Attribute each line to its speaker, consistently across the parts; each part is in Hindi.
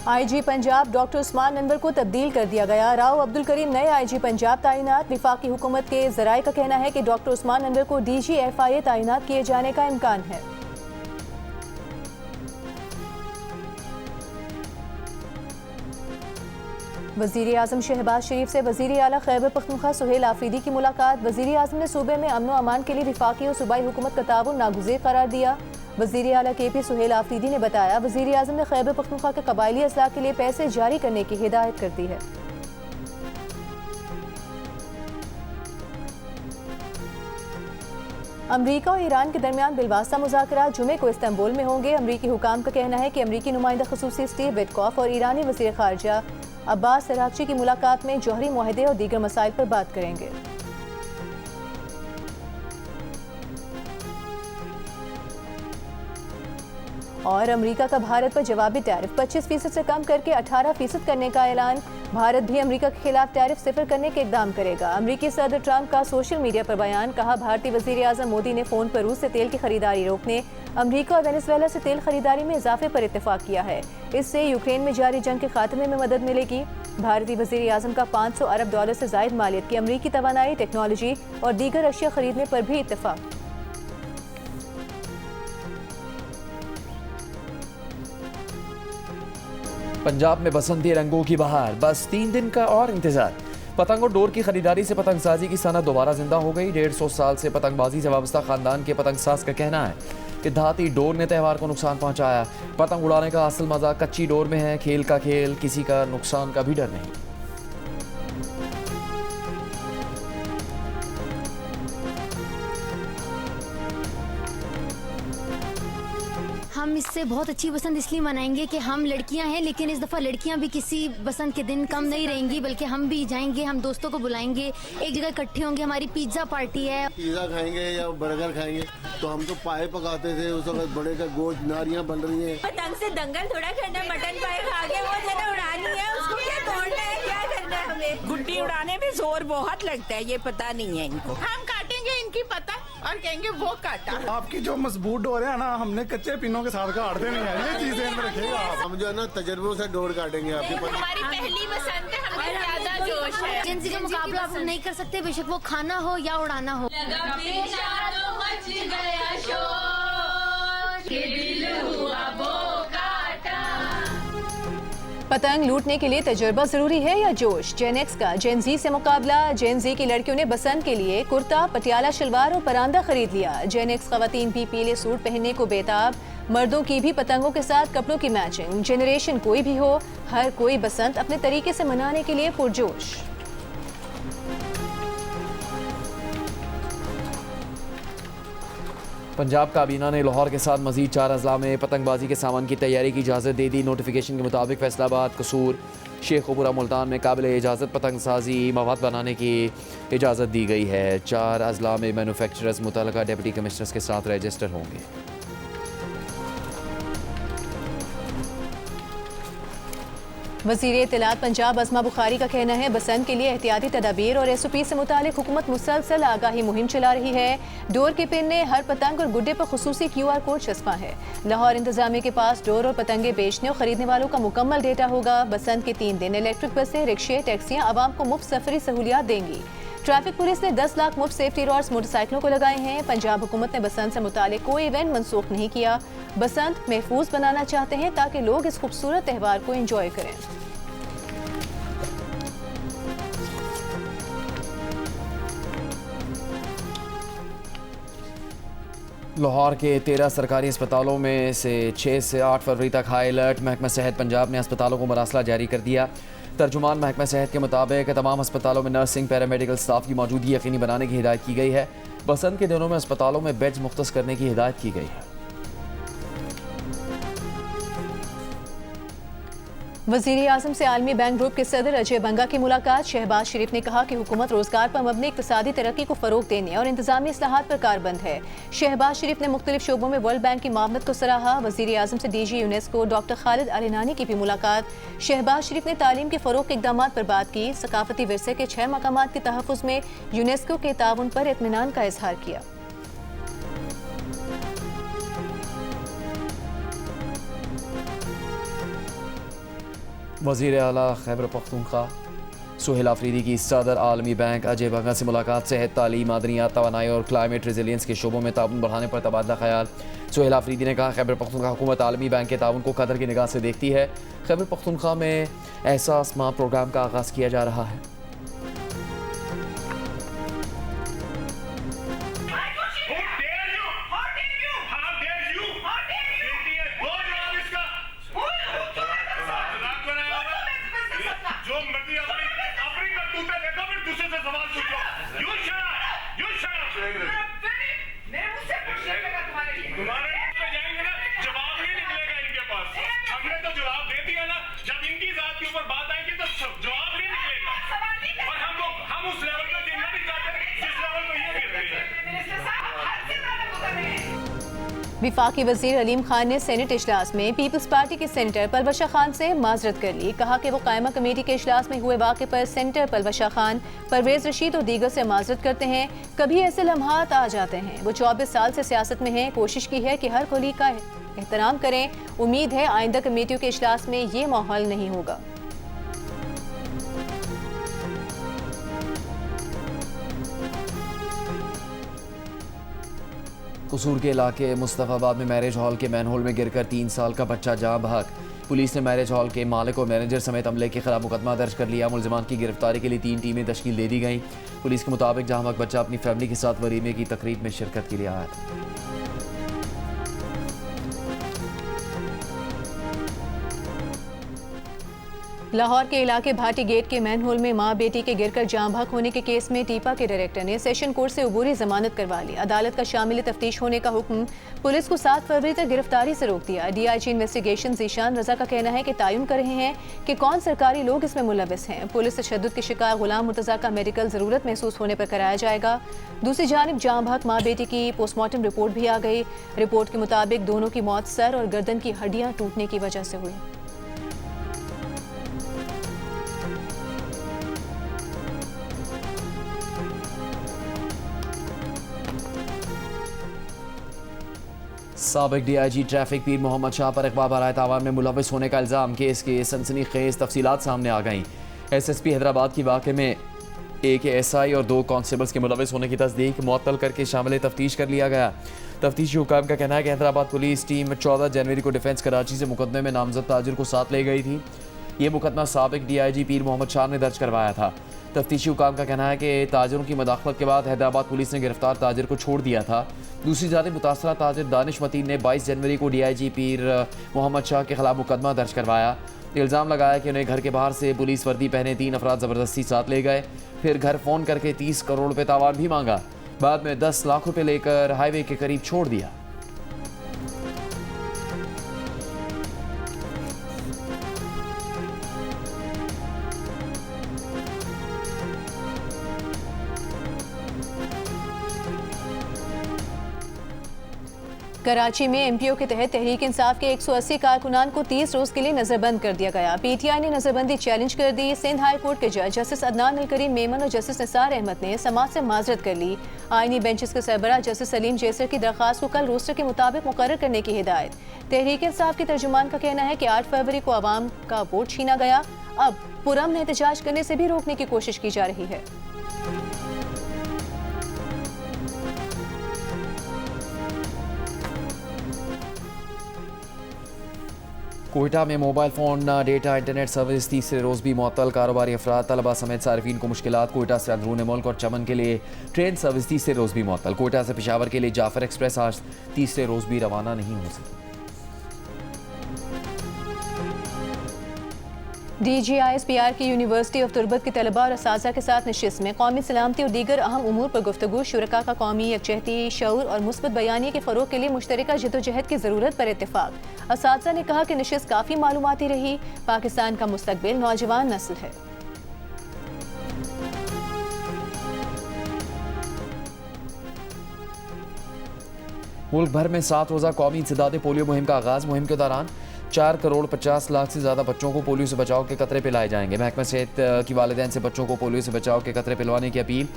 Speaker 1: आईजी पंजाब डॉक्टर उस्मान अनवर को तब्दील कर दिया गया। राव अब्दुल करीम नए आईजी पंजाब तैनात। वफाकी हुकूमत के ज़राए का कहना है कि डॉक्टर उस्मान अनवर को DGFIA तैनात किए जाने का इम्कान है। वज़ीर आज़म शहबाज शरीफ से वज़ीर आला खैबर पख्तूनख्वा सुहेल आफरीदी की मुलाकात। वज़ीर आज़म ने सूबे में अमन व अमान के लिए वफाकी और सूबाई हुकूमत का ताउन नागुज़ेर करार दिया। वज़ीर आला KP सुहेल आफरीदी ने बताया, वज़ीर आज़म ने खैबर पख्तूनख्वा के कबायली असलाह के लिए पैसे जारी करने की हिदायत कर दी है। अमरीका और ईरान के दरमियान बिलवास्ता मुज़ाकरात जुमे को इस्तांबुल में होंगे। अमरीकी हुकाम का कहना है कि अमरीकी नुमाइंदा ख़ुसूसी स्टीव विटकॉफ और ईरानी वज़ीर ख़ारजा अब्बास अराग़ची की मुलाकात में जौहरी मुआहदे और दीगर मसाइल पर बात करेंगे। और अमरीका का भारत पर जवाबी टैरिफ 25% से कम करके 18% करने का ऐलान। भारत भी अमरीका के खिलाफ टैरिफ सिफर करने के इकदाम करेगा। अमरीकी सदर ट्रंप का सोशल मीडिया पर बयान। कहा, भारतीय वज़ीर आज़म मोदी ने फ़ोन पर रूस से तेल की खरीदारी रोकने, अमरीका और वेनेजुएला से तेल खरीदारी में इजाफे पर इत्तेफाक किया है। इससे यूक्रेन में जारी जंग के खात्मे में मदद मिलेगी। भारतीय वज़ीर आज़म का $500 अरब से ज़ायद मालियत की अमरीकी तवानाई, टेक्नोलॉजी और दीगर अशिया खरीदने पर भी इत्तेफाक।
Speaker 2: पंजाब में बसंती रंगों की बहार, बस 3 दिन का और इंतजार। पतंग और डोर की खरीदारी से पतंगसाजी की सनत दोबारा जिंदा हो गई। 150 साल से पतंगबाजी से वाबस्ता खानदान के पतंगसाज का कहना है कि धाती डोर ने त्यौहार को नुकसान पहुंचाया। पतंग उड़ाने का असल मजा कच्ची डोर में है। खेल का खेल, किसी का नुकसान का भी डर नहीं।
Speaker 3: हम इससे बहुत अच्छी बसंत इसलिए मनाएंगे कि हम लड़कियां हैं, लेकिन इस दफ़ा लड़कियां भी किसी बसंत के दिन कम नहीं रहेंगी, बल्कि हम भी जाएंगे, हम दोस्तों को बुलाएंगे, एक जगह इकट्ठे होंगे। हमारी पिज्ज़ा पार्टी है।
Speaker 4: पिज़्ज़ा खाएंगे या बर्गर खाएंगे, तो हम तो पाए पकाते थे उस वक्त, बड़े का गोश्त, नारियां बन रही हैं।
Speaker 5: पतंग से दंगल थोड़ा करना, मटन पाए खा के वो ज़रा उड़ानी है, उसको क्या तोड़ना है, क्या करना है हमें।
Speaker 6: गुड्डी उड़ाने में जोर बहुत लगता है, ये पता नहीं है इनको।
Speaker 7: हम काटेंगे इनकी पतंग और कहेंगे वो काटा।
Speaker 8: आपकी जो मजबूत डोर है ना, हमने कच्चे पिनों के साथ काटते नहीं है, ये चीज ध्यान में रखिएगा।
Speaker 4: हम जो है ना तजर्बों से डोर काटेंगे आपके पास।
Speaker 7: हमारी पहली बसंत है, हमें ज्यादा जोश है।
Speaker 3: जिनसे का मुकाबला आप नहीं कर सकते, बेशक वो खाना हो या उड़ाना हो।
Speaker 1: पतंग लूटने के लिए तजुर्बा जरूरी है या जोश? जेन एक्स का जेन जी से मुकाबला। जेन जी की लड़कियों ने बसंत के लिए कुर्ता, पटियाला शलवार और परांदा खरीद लिया। जेन एक्स खवातीन भी पीले सूट पहनने को बेताब। मर्दों की भी पतंगों के साथ कपड़ों की मैचिंग। जनरेशन कोई भी हो, हर कोई बसंत अपने तरीके से मनाने के लिए पुरजोश।
Speaker 2: पंजाब काबीना ने लाहौर के साथ मजीद 4 अजला में पतंगबाजी के सामान की तैयारी की इजाज़त दे दी। नोटिफिकेशन के मुताबिक फैसलाबाद, कसूर, शेखुपुरा, मुल्तान में काबिल इजाज़त पतंगसाजी मवाद बनाने की इजाज़त दी गई है। 4 अजला में मैन्युफैक्चरर्स मुतल्लिका डिप्टी कमिश्नर्स के साथ रजिस्टर होंगे।
Speaker 1: वज़ीर इत्तलात पंजाब अज़मा बुखारी का कहना है, बसंत के लिए एहतियाती तदाबीर और SOP से मुतालिक हुकूमत मुसलसल आगाही मुहिम चला रही है। डोर के पिन ने हर पतंग और गुड्डे पर खुसूसी QR कोड चस्पा है। लाहौर इंतजामिया के पास डोर और पतंगे बेचने और खरीदने वालों का मुकम्मल डेटा होगा। बसंत के 3 दिन इलेक्ट्रिक बसें, रिक्शे, टैक्सियाँ आवाम को मुफ्त सफरी सहूलियात देंगी। ट्रैफिक पुलिस ने 10 लाख मुफ्त सेफ्टी रॉड्स मोटरसाइकिलों को लगाए हैं। पंजाब हुकूमत ने बसंत से मुतालिक कोई इवेंट मनसूख नहीं किया। बसंत महफूज बनाना चाहते हैं ताकि लोग इस खूबसूरत त्यौहार को एंजॉय करें।
Speaker 2: लाहौर के 13 सरकारी अस्पतालों में से 6 से 8 फरवरी तक हाई अलर्ट। महकमा सेहत पंजाब ने अस्पतालों को मरासला जारी कर दिया। तर्जुमान महकमा सेहत के मुताबिक तमाम अस्पतालों में नर्सिंग, पैरामेडिकल स्टाफ की मौजूदगी यकीनी बनाने की हिदायत की गई है। बसंत के दिनों में अस्पतालों में बेड्स मुख्तस करने की हिदायत की गई है।
Speaker 1: वज़ीर आज़म से आलमी बैंक ग्रुप के सदर अजय बंगा की मुलाकात। शहबाज शरीफ ने कहा कि हुकूमत रोजगार पर मबनी इक़्तिसादी तरक्की को फ़रोग देने और इंतज़ामी इस्लाहात पर कारबंद है। शहबाज शरीफ ने मुख्तलिफ शोबों में वर्ल्ड बैंक की मामलत को सराहा। वज़ीर आज़म से DG यूनेस्को डॉक्टर खालिद अल-इनानी की भी मुलाकात। शहबाज शरीफ ने तालीम के फ़रोग के इक़दामात पर बात की। सकाफती विरसे के 6 मकामात के तहफ़्फ़ुज़ में यूनेस्को के ताउन पर इत्मीनान का इज़हार किया।
Speaker 2: वज़ीर आला खैबर पख्तूनख्वा सुहेल आफरीदी की सदर आलमी बैंक अजय बंगा से मुलाकात। सेहत, तालीम, मादनियात, तवानाई और क्लाइमेट रेजिलियंस के शोबों में ताउन बढ़ाने पर तबादला ख्याल। सुहेल आफरीदी ने कहा, खैबर पख्तूनख्वा हुकूमत आलमी बैंक के ताउन को कदर की निगाह से देखती है। खैबर पख्तूनख्वा में एहसास माह प्रोग्राम का आगाज़ किया जा रहा है।
Speaker 1: विफाकी वजीर अलीम खान ने सेनेट इजलास में पीपल्स पार्टी के सेनेटर पलवशा खान से माजरत कर ली। कहा कि वो कायमा कमेटी के इजलास में हुए वाक़े पर सेनेटर पलवशा खान, परवेज रशीद और दीगर से माजरत करते हैं। कभी ऐसे लम्हात आ जाते हैं। वो 24 साल से सियासत में हैं, कोशिश की है कि हर कोलीग का एहतराम करें। उम्मीद है आइंदा कमेटियों के इजलास में ये माहौल नहीं होगा।
Speaker 2: कसूर के इलाके मुस्तफ़ाबाद में मैरिज हॉल के मैनहोल में गिरकर 3 साल का बच्चा जाँ बहक। पुलिस ने मैरिज हॉल के मालिक और मैनेजर समेत अमले के खिलाफ मुकदमा दर्ज कर लिया। मुलजमान की गिरफ्तारी के लिए 3 टीमें तश्कील दे दी गई। पुलिस के मुताबिक जाँ बहक बच्चा अपनी फैमिली के साथ वलीमे की तकरीब में शिरकत के लिए आया था।
Speaker 1: लाहौर के इलाके भाटी गेट के मैनहोल में मां बेटी के गिरकर जाँ बहक होने के केस में टीपा के डायरेक्टर ने सेशन कोर्ट से अबूरी जमानत करवा ली। अदालत का शामिल तफ्तीश होने का हुक्म। पुलिस को 7 फरवरी तक गिरफ्तारी से रोक दिया। DIG इन्वेस्टिगेशन ज़ीशान रजा का कहना है कि तयन कर रहे हैं कि कौन सरकारी लोग इसमें मुलविस हैं। पुलिस तशद्दुद के शिकार गुलाम मुर्तज़ा का मेडिकल ज़रूरत महसूस होने पर कराया जाएगा। दूसरी जानिब जाँ बहक माँ बेटी की पोस्टमार्टम रिपोर्ट भी आ गई। रिपोर्ट के मुताबिक दोनों की मौत सर और गर्दन की हड्डियाँ टूटने की वजह से हुई।
Speaker 2: साबिक DIG ट्रैफिक पीर मोहम्मद शाह पर इकबाल बराए तावान में मुलविस होने का इल्ज़ाम। केस के सनसनीखेज तफसीलात सामने आ गईं। SSP हैदराबाद की वाक़े में एक SI और 2 कांस्टेबल्स के मुलविस होने की तस्दीक मुअत्तल करके शामिल तफ्तीश कर लिया गया। तफ्तीशी हुकाम का कहना है कि हैदराबाद पुलिस टीम 14 जनवरी को डिफेंस कराची से मुकदमे में नामजद ताजिर को साथ ले गई थी। ये मुकदमा साबिक DIG पीर मोहम्मद शाह ने दर्ज करवाया था। तफ्तीशी हुकाम का कहना है कि ताजिरों की मदाखलत के बाद हैदराबाद पुलिस ने गिरफ्तार ताजिर को छोड़ दिया था। दूसरी जानिब मुतासरा ताजिर दानिश मतीन ने 22 जनवरी को DIG पीर मोहम्मद शाह के खिलाफ मुकदमा दर्ज करवाया। इल्ज़ाम लगाया कि उन्हें घर के बाहर से पुलिस वर्दी पहने 3 अफराद ज़बरदस्ती साथ ले गए। फिर घर फ़ोन करके 30 करोड़ रुपये तावान भी मांगा। बाद में 10 लाख रुपये लेकर हाईवे के करीब छोड़ दिया।
Speaker 1: कराची में MPO के तहत तहरीक इंसाफ के 180 कारकुनान को 30 रोज के लिए नजरबंद कर दिया गया। PTI ने नजरबंदी चैलेंज कर दी। सिंध हाई कोर्ट के जज जस्टिस अदनान अल करीम मेमन और जस्टिस निसार अहमद ने समाज से माजरत कर ली। आईनी बेंचेस के सरबराह जस्टिस सलीम जैसर की दरख्वास्त को कल रोस्टर के मुताबिक मुकर्रर करने की हिदायत। तहरीक इंसाफ के तर्जुमान का कहना है कि 8 फरवरी को आवाम का वोट छीना गया। अब पुरअमन एहतजाज करने से भी रोकने की कोशिश की जा रही है।
Speaker 2: कोयटा में mobile phone data internet service तीसरे रोज़ भी मुअत्तल। कारोबारी अफराद, तलबा समेत सार्फिन को मुश्किलात। कोयटा से अंदरून मुल्क और चमन के लिए ट्रेन सर्विस तीसरे रोज़ भी मुअत्तल। कोयटा से पेशावर के लिए जाफर एक्सप्रेस आज तीसरे रोज़ भी रवाना नहीं हो सकी।
Speaker 1: DGISPR की यूनिवर्सिटी ऑफ तुर्बत के तलबा और असातिज़ा के साथ नशिस्त में कौमी सलामती और दीगर अहम उमूर पर गुफ्तगू। शुरका का कौमी यकजहती, शऊर और मुस्बत बयानी के फ़रोग के लिए मुश्तरका जद्दोजहद की ज़रूरत पर इत्तेफाक। असातिज़ा ने कहा कि नशिस्त काफ़ी मालूमाती रही। पाकिस्तान का मुस्तकबिल नौजवान नस्ल है।
Speaker 2: मुल्क भर में 7 रोज़ा कौमी इंसदादे पोलियो मुहिम का आगाज़। मुहिम के दौरान 4 करोड़ 50 लाख से ज़्यादा बच्चों को पोलियो से बचाव के कतरे पिलाए जाएंगे। महकमा सेहत की वालिदैन से बच्चों को पोलियो से बचाव के कतरे पिलवाने की अपील।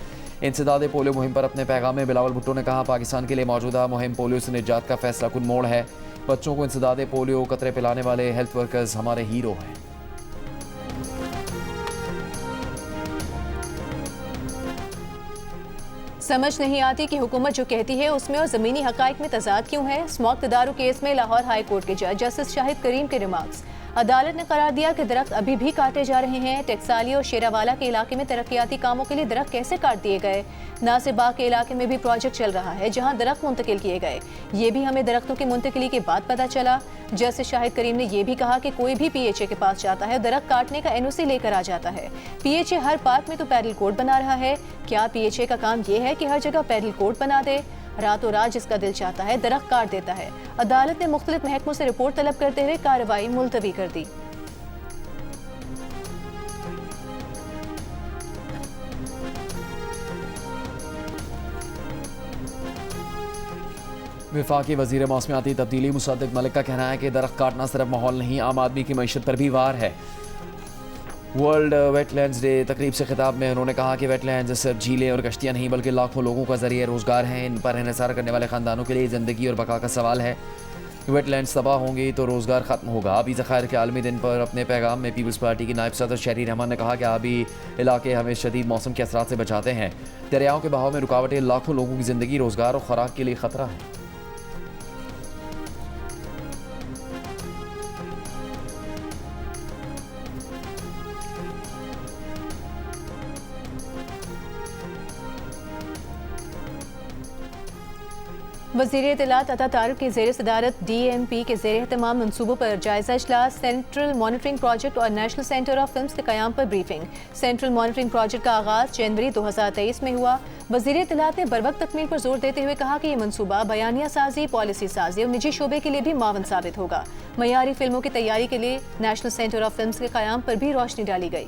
Speaker 2: इंसदादे पोलियो मुहिम पर अपने पैगाम में बिलावल भुट्टो ने कहा, पाकिस्तान के लिए मौजूदा मुहिम पोलियो से निजात का फैसला कुन मोड़ है। बच्चों को इंसदादे पोलियो कतरे पिलाने वाले हेल्थ वर्कर्स हमारे हीरो हैं।
Speaker 1: समझ नहीं आती कि हुकूमत जो कहती है उसमें और ज़मीनी हक़ाइक़ में तज़ाद क्यों है। स्मॉक तदारू केस में लाहौर हाई कोर्ट के जज जस्टिस शाहिद करीम के रिमार्क्स। अदालत ने करार दिया कि दरख्त अभी भी काटे जा रहे हैं। टेक्साली और शेरावाला के इलाके में तरक्याती कामों के लिए दरख्त कैसे काट दिए गए। नासिर बाग के इलाके में भी प्रोजेक्ट चल रहा है जहां दरख्त मुंतकिल किए गए। ये भी हमें दरख्तों की मुंतकिली के बाद पता चला। जस्टिस शाहिद करीम ने यह भी कहा कि कोई भी PHA के पास जाता है दरख्त काटने का NOC लेकर आ जाता है। PHA हर पार्क में तो पैडल कोर्ट बना रहा है। क्या PHA का काम यह है कि हर जगह पैडल कोर्ट बना दे? रातों रात जिसका दिल चाहता है दरख्त काट देता है। अदालत ने मुख्तलिफ महकमों से रिपोर्ट तलब करते हुए कार्रवाई मुलतवी कर दी।
Speaker 2: वफाकी वज़ीर मौसमियाती तब्दीली मुसद्दिक मलिक का कहना है कि दरख्त काटना सिर्फ माहौल नहीं, आम आदमी की मईशत पर भी वार है। वर्ल्ड वेटलैंड्स डे तकरीब से खिताब में उन्होंने कहा कि वेटलैंड्स सिर्फ झीलें और कश्तियाँ नहीं बल्कि लाखों लोगों का ज़रिए रोज़गार हैं। इन पर इन्हिसार करने वाले ख़ानदानों के लिए ज़िंदगी और बका का सवाल है। वेटलैंड्स तबाह होंगी तो रोज़गार ख़त्म होगा। आबी ज़खायर के आलमी दिन पर अपने पैगाम में पीपल्स पार्टी की नायब सदर शहरी रहमान ने कहा कि आबी इलाके हमें शदीद मौसम के असरात से बचाते हैं। दरियाओं के बहाव में रुकावटें लाखों लोगों की ज़िंदगी, रोज़गार और खुराक के लिए ख़तरा है।
Speaker 1: वज़ीर इत्तलात अता तारिक के ज़ेर सदारत DMP के ज़ेर एहतमाम मनसूबों पर जायजा इजलास। सेंट्रल मॉनिटरिंग प्रोजेक्ट और नेशनल सेंटर ऑफ फिल्म्स के क़याम पर ब्रीफिंग। सेंट्रल मॉनिटरिंग प्रोजेक्ट का आगाज़ जनवरी 2023 में हुआ। वज़ीर इत्तलात ने बरवक्त तकमील पर जोर देते हुए कहा कि ये मनसूबा बयानिया साजी, पॉलिसी साजी और निजी शोबे के लिए भी मावन साबित होगा। मयारी फिल्मों की तैयारी के लिए नेशनल सेंटर ऑफ फिल्म्स के क़याम पर भी रोशनी डाली गई।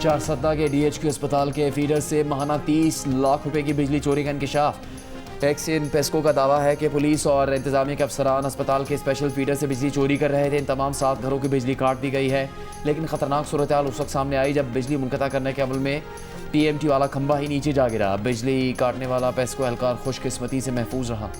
Speaker 2: चारसद्दा के DHQ अस्पताल के फीडर से माहाना 30 लाख रुपए की बिजली चोरी का इंकशाफ। एक्सिन पेस्को का दावा है कि पुलिस और इंतजामिया के अफसरान अस्पताल के स्पेशल फीडर से बिजली चोरी कर रहे थे। इन तमाम 7 घरों की बिजली काट दी गई है, लेकिन खतरनाक सूरत हाल उस वक्त सामने आई जब बिजली मुनक़ता करने के अमल में PMT वाला खंभा ही नीचे जा गिरा। बिजली काटने वाला पेस्को एहलकार खुशकिस्मती से महफूज रहा।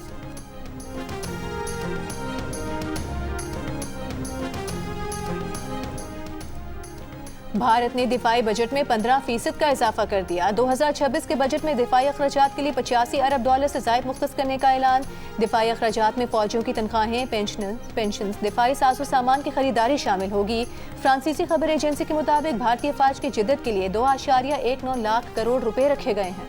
Speaker 1: भारत ने दिफाई बजट में 15% का इजाफा कर दिया। 2026 के बजट में दिफाई अखराजात के लिए $85 अरब से ज़ायद मुख्तस करने का ऐलान। दिफाई अखराजात में फौजियों की तनख्वाहें, पेंशन, दिफाई साजो सामान की खरीदारी शामिल होगी। फ्रांसीसी खबर एजेंसी के मुताबिक भारतीय फौज की जिद्दत के लिए 2.19 लाख करोड़ रुपए रखे गए हैं।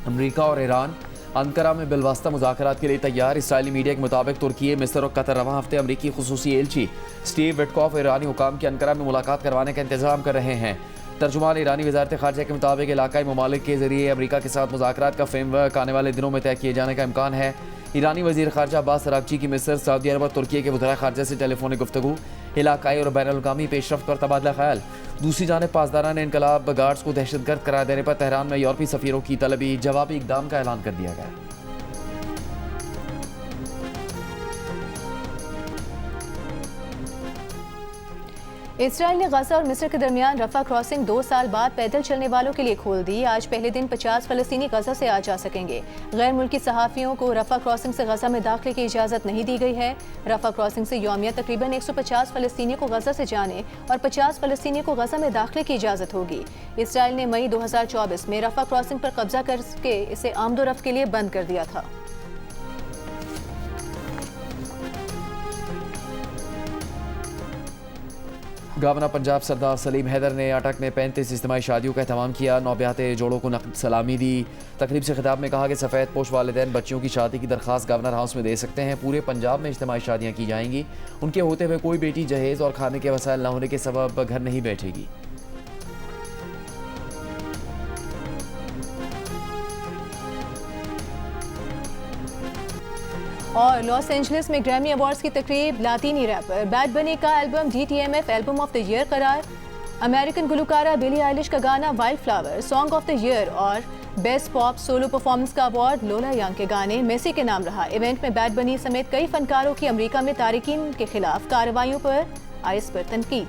Speaker 2: अमरीका और ईरान अंकारा में बिलवास्ता मुज़ाकरात के लिए तैयार। इसराइली मीडिया के मुताबिक तुर्की, मिस्र और कतर रवां हफ्ते अमरीकी खुसूसी एलची स्टीव विटकॉफ ईरानी हुकाम की अंकारा में मुलाकात करवाने का इंतजाम कर रहे हैं। तर्जुमान ईरानी वजारत खारजा के मुताबिक इलाकाई ममालिक के जरिए अमरीका के साथ मुज़ाकरात का फ्रेमवर्क आने वाले दिनों में तय किए जाने का इम्कान है। ईरानी वज़ीर खारजा अब्बास अरागची की मिस्र, सऊदी अरब और तुर्की के वज़ीर खारजा से टेलीफोनिक गुफ्तगू, इलाकाई और बैनुल-अक़वामी पेशरफ्त पर तबादला ख्याल। दूसरी जानिब पासदारान इनकलाब गार्ड्स को दहशतगर्द करार देने पर तेहरान में यूरोपीय सफ़ीरों की तलबी, जवाबी इक़दाम का ऐलान कर दिया गया।
Speaker 1: इसराइल ने गजा और मिस्र के दरमियान रफा क्रॉसिंग 2 साल बाद पैदल चलने वालों के लिए खोल दी। आज पहले दिन 50 फ़लस्तीनी गजा से आ जा सकेंगे। गैर मुल्की सहाफ़ियों को रफा क्रॉसिंग से गजा में दाखिले की इजाज़त नहीं दी गई है। रफा क्रॉसिंग से यौमिया तकरीबन 150 फ़लस्तीनियों को गजा से जाने और 50 फ़लस्तीनियों को गजा में दाखिले की इजाज़त होगी। इसराइल ने मई 2024 में रफा क्रॉसिंग पर कब्जा करके इसे आमदोरफ्त के लिए बंद कर दिया था।
Speaker 2: गवर्नर पंजाब सरदार सलीम हैदर ने अटक में 35 इज्तिमाई शादियों का एहतमाम किया। नौब्याते जोड़ों को नक़द सलामी दी। तकरीब से खिताब में कहा कि सफ़ेद पोश वालिदैन बच्चियों की शादी की दरख्वास्त गवर्नर हाउस में दे सकते हैं। पूरे पंजाब में इज्तिमाई शादियाँ की जाएंगी। उनके होते हुए कोई बेटी जहेज़ और खाने के वसाइल न होने के सबब घर नहीं बैठेगी।
Speaker 1: और लॉस एंजलिस में ग्रैमी अवार्ड्स की तकरीब, लातीनी रैपर बैड बनी का album DTMF album of the year करार। अमेरिकन गुलकारा बिली आइलिश का गाना wild flower song of the year और बेस्ट पॉप सोलो परफॉर्मेंस का अवार्ड लोला यंग के गाने मेसी के नाम रहा। इवेंट में बैड बनी समेत कई फनकारों की अमेरिका में तारिकीन के खिलाफ कार्रवाइयों पर आइस पर तनकीद।